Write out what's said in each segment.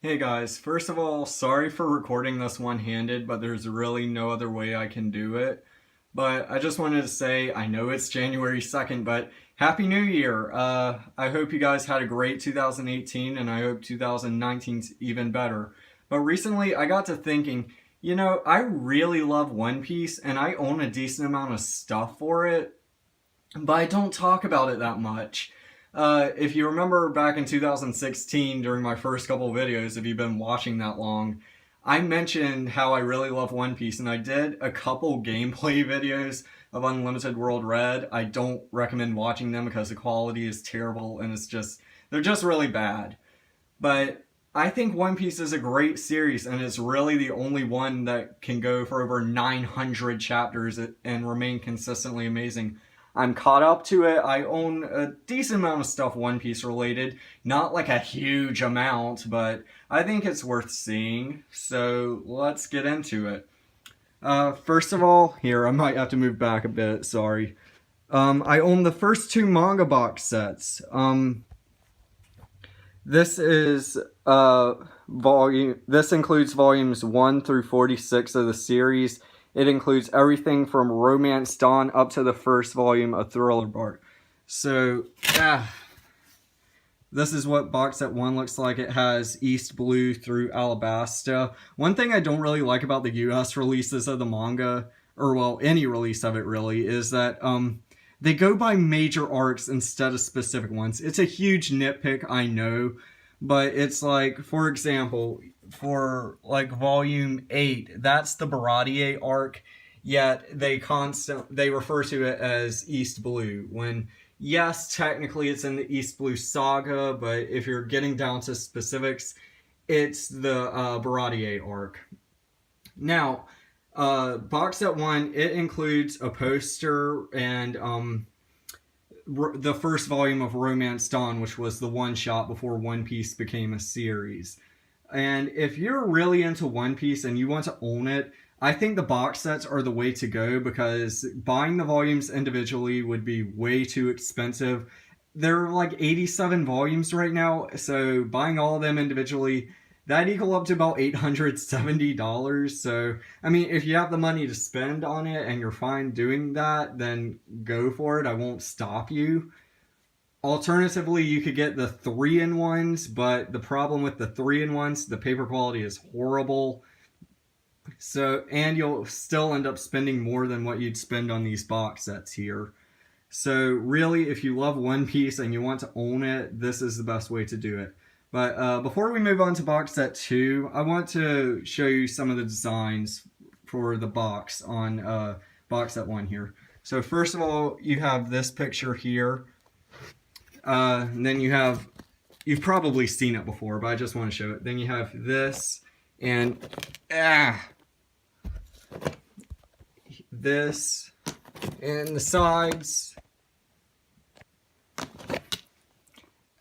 Hey guys, first of all, sorry for recording this one-handed, but there's really no other way I can do it. But I just wanted to say, I know it's January 2nd, but Happy New Year! I hope you guys had a great 2018, and I hope 2019's even better. But recently, I got to thinking, I really love One Piece, and I own a decent amount of stuff for it, but I don't talk about it that much. If you remember back in 2016 during my first couple of videos, if you've been watching that long, I mentioned how I really love One Piece, and I did a couple gameplay videos of Unlimited World Red. I don't recommend watching them because the quality is terrible and they're just really bad. But I think One Piece is a great series, and it's really the only one that can go for over 900 chapters and remain consistently amazing. I'm caught up to it. I own a decent amount of stuff One Piece related. Not like a huge amount, but I think it's worth seeing. So let's get into it. First of all, here, I might have to move back a bit, sorry. I own the first two manga box sets. This is this includes volumes 1 through 46 of the series. It includes everything from Romance Dawn up to the first volume of Thriller Bark. So, this is what box set 1 looks like. It has East Blue through Alabasta. One thing I don't really like about the US releases of the manga, or well, any release of it really, is that they go by major arcs instead of specific ones. It's a huge nitpick, I know, but it's like, for example, for like volume 8, that's the Baratier arc, yet they refer to it as East Blue, when yes, technically it's in the East Blue saga, but if you're getting down to specifics, it's the Baratier arc. Now, box set 1, it includes a poster and the first volume of Romance Dawn, which was the one shot before One Piece became a series. And if you're really into One Piece and you want to own it, I think the box sets are the way to go, because buying the volumes individually would be way too expensive. There are like 87 volumes right now, so buying all of them individually, that equal up to about $870. So, I mean, if you have the money to spend on it and you're fine doing that, then go for it. I won't stop you. Alternatively, you could get the 3-in-1s, but the problem with the 3-in-1s, the paper quality is horrible. So, and you'll still end up spending more than what you'd spend on these box sets here. So really, if you love One Piece and you want to own it, this is the best way to do it. But before we move on to box set 2, I want to show you some of the designs for the box on box set 1 here. So first of all, you have this picture here. And then you've probably seen it before, but I just want to show it. Then you have this, and this, and the sides.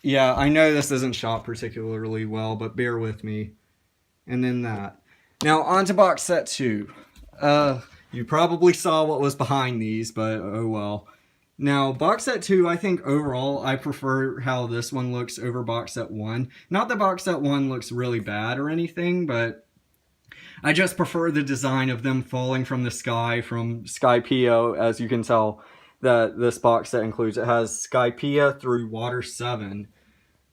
Yeah, I know this isn't shot particularly well, but bear with me. And then that. Now, on to box set 2. You probably saw what was behind these, but oh well. Now, box set 2, I think overall, I prefer how this one looks over box set 1. Not that box set 1 looks really bad or anything, but I just prefer the design of them falling from the sky from Skypiea, as you can tell that this box set includes. It has Skypiea through Water 7.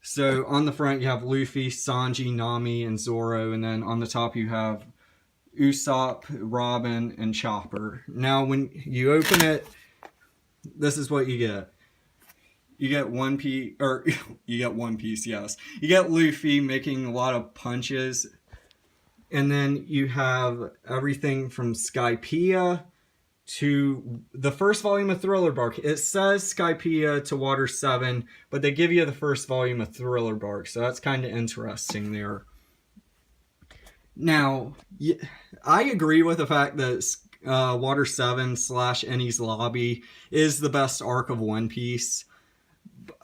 So on the front you have Luffy, Sanji, Nami, and Zoro, and then on the top you have Usopp, Robin, and Chopper. Now when you open it, this is what you get. You get One Piece, or you get One Piece, yes. You get Luffy making a lot of punches, and then you have everything from Skypiea to the first volume of Thriller Bark. It says Skypiea to Water 7, but they give you the first volume of Thriller Bark, so that's kind of interesting there. Now, I agree with the fact that Water 7 / Enies Lobby is the best arc of One Piece,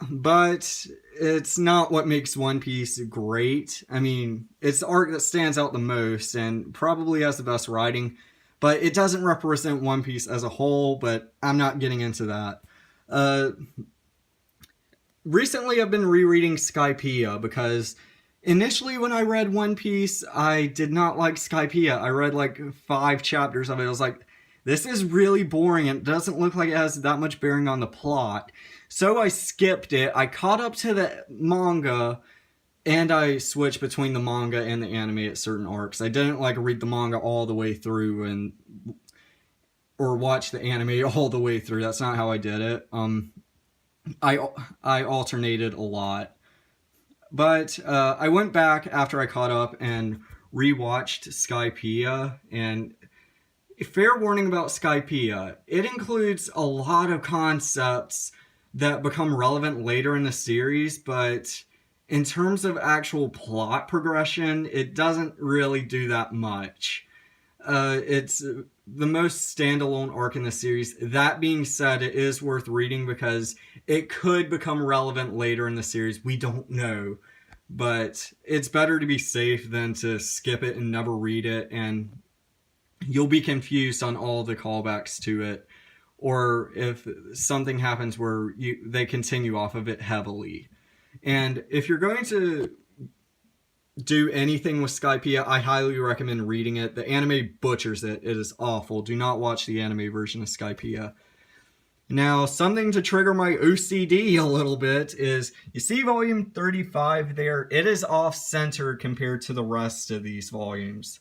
but it's not what makes One Piece great. I mean, it's the arc that stands out the most and probably has the best writing, but it doesn't represent One Piece as a whole, but I'm not getting into that. Recently I've been rereading Skypiea because Initially, when I read One Piece, I did not like Skypiea. I read like 5 chapters of it. I was like, this is really boring and it doesn't look like it has that much bearing on the plot. So I skipped it. I caught up to the manga and I switched between the manga and the anime at certain arcs. I didn't like read the manga all the way through or watch the anime all the way through. That's not how I did it. I alternated a lot. But I went back after I caught up and rewatched Skypiea, and fair warning about Skypiea, it includes a lot of concepts that become relevant later in the series, but in terms of actual plot progression, it doesn't really do that much. It's the most standalone arc in the series. That being said, it is worth reading because it could become relevant later in the series. We don't know. But it's better to be safe than to skip it and never read it, and you'll be confused on all the callbacks to it. Or if something happens where they continue off of it heavily. And if you're going to do anything with Skypiea, I highly recommend reading it. The anime butchers it. It is awful. Do not watch the anime version of Skypiea. Now, something to trigger my OCD a little bit is, you see volume 35 there? It is off-center compared to the rest of these volumes.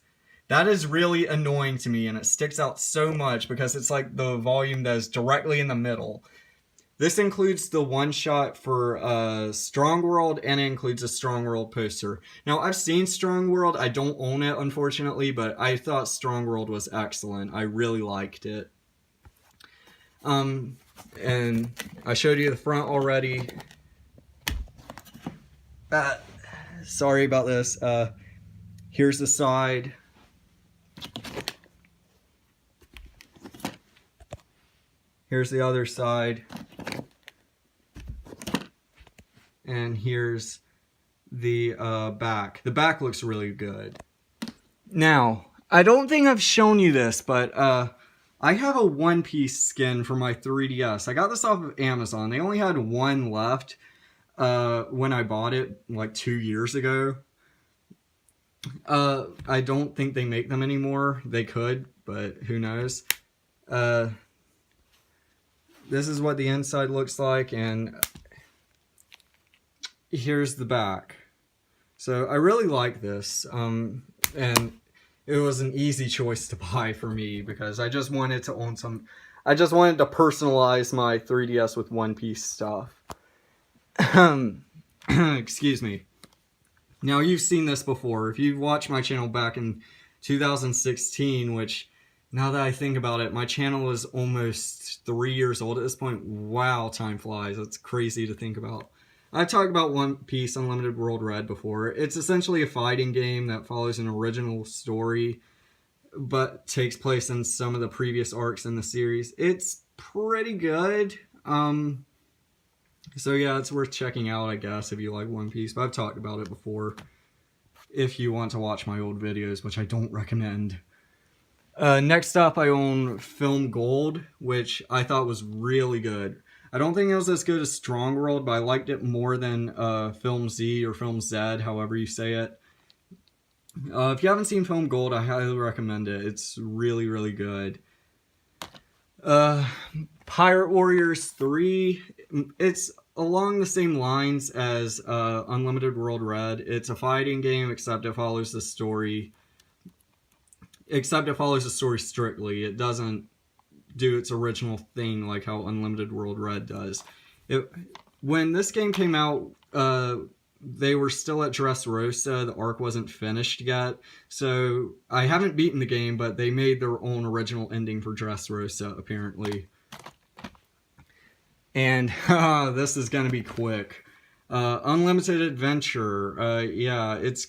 That is really annoying to me, and it sticks out so much because it's like the volume that is directly in the middle. This includes the one-shot for Strong World, and it includes a Strong World poster. Now, I've seen Strong World. I don't own it, unfortunately, but I thought Strong World was excellent. I really liked it. And I showed you the front already. Sorry about this. Here's the side. Here's the other side. And here's the back. The back looks really good. Now, I don't think I've shown you this, but I have a One Piece skin for my 3DS. I got this off of Amazon. They only had one left when I bought it like 2 years ago. I don't think they make them anymore. They could, but who knows. This is what the inside looks like, and here's the back. So I really like this, and it was an easy choice to buy for me because I just wanted to own some. I just wanted to personalize my 3DS with One Piece stuff. Excuse me. Now, you've seen this before. If you've watched my channel back in 2016, which, now that I think about it, my channel is almost 3 years old at this point. Wow, time flies. It's crazy to think about. I've talked about One Piece Unlimited World Red before. It's essentially a fighting game that follows an original story, but takes place in some of the previous arcs in the series. It's pretty good. So yeah, it's worth checking out, I guess, if you like One Piece. But I've talked about it before. If you want to watch my old videos, which I don't recommend. Next up, I own Film Gold, which I thought was really good. I don't think it was as good as Strong World, but I liked it more than Film Z or Film Z, however you say it. If you haven't seen Film Gold, I highly recommend it. It's really, really good. Pirate Warriors 3, it's along the same lines as Unlimited World Red. It's a fighting game, except it follows the story. Except it follows the story strictly. It doesn't do its original thing like how Unlimited World Red does. When this game came out, they were still at Dressrosa. The arc wasn't finished yet. So I haven't beaten the game, but they made their own original ending for Dressrosa, apparently. And this is going to be quick. Unlimited Adventure. Yeah, it's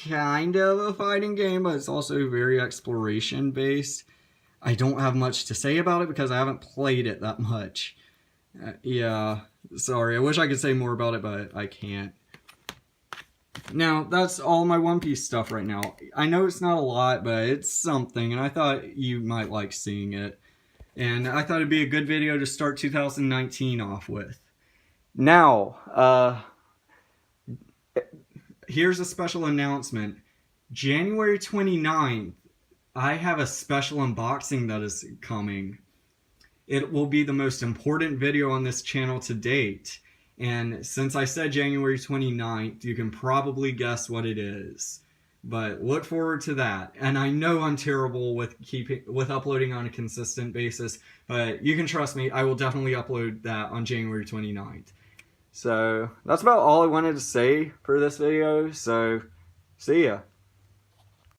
kind of a fighting game, but it's also very exploration-based. I don't have much to say about it because I haven't played it that much. Yeah, sorry. I wish I could say more about it, but I can't. Now, that's all my One Piece stuff right now. I know it's not a lot, but it's something, and I thought you might like seeing it. And I thought it'd be a good video to start 2019 off with. Now, here's a special announcement. January 29th, I have a special unboxing that is coming. It will be the most important video on this channel to date. And since I said January 29th, you can probably guess what it is. But look forward to that. And I know I'm terrible with uploading on a consistent basis, but you can trust me, I will definitely upload that on January 29th. So that's about all I wanted to say for this video. So see ya.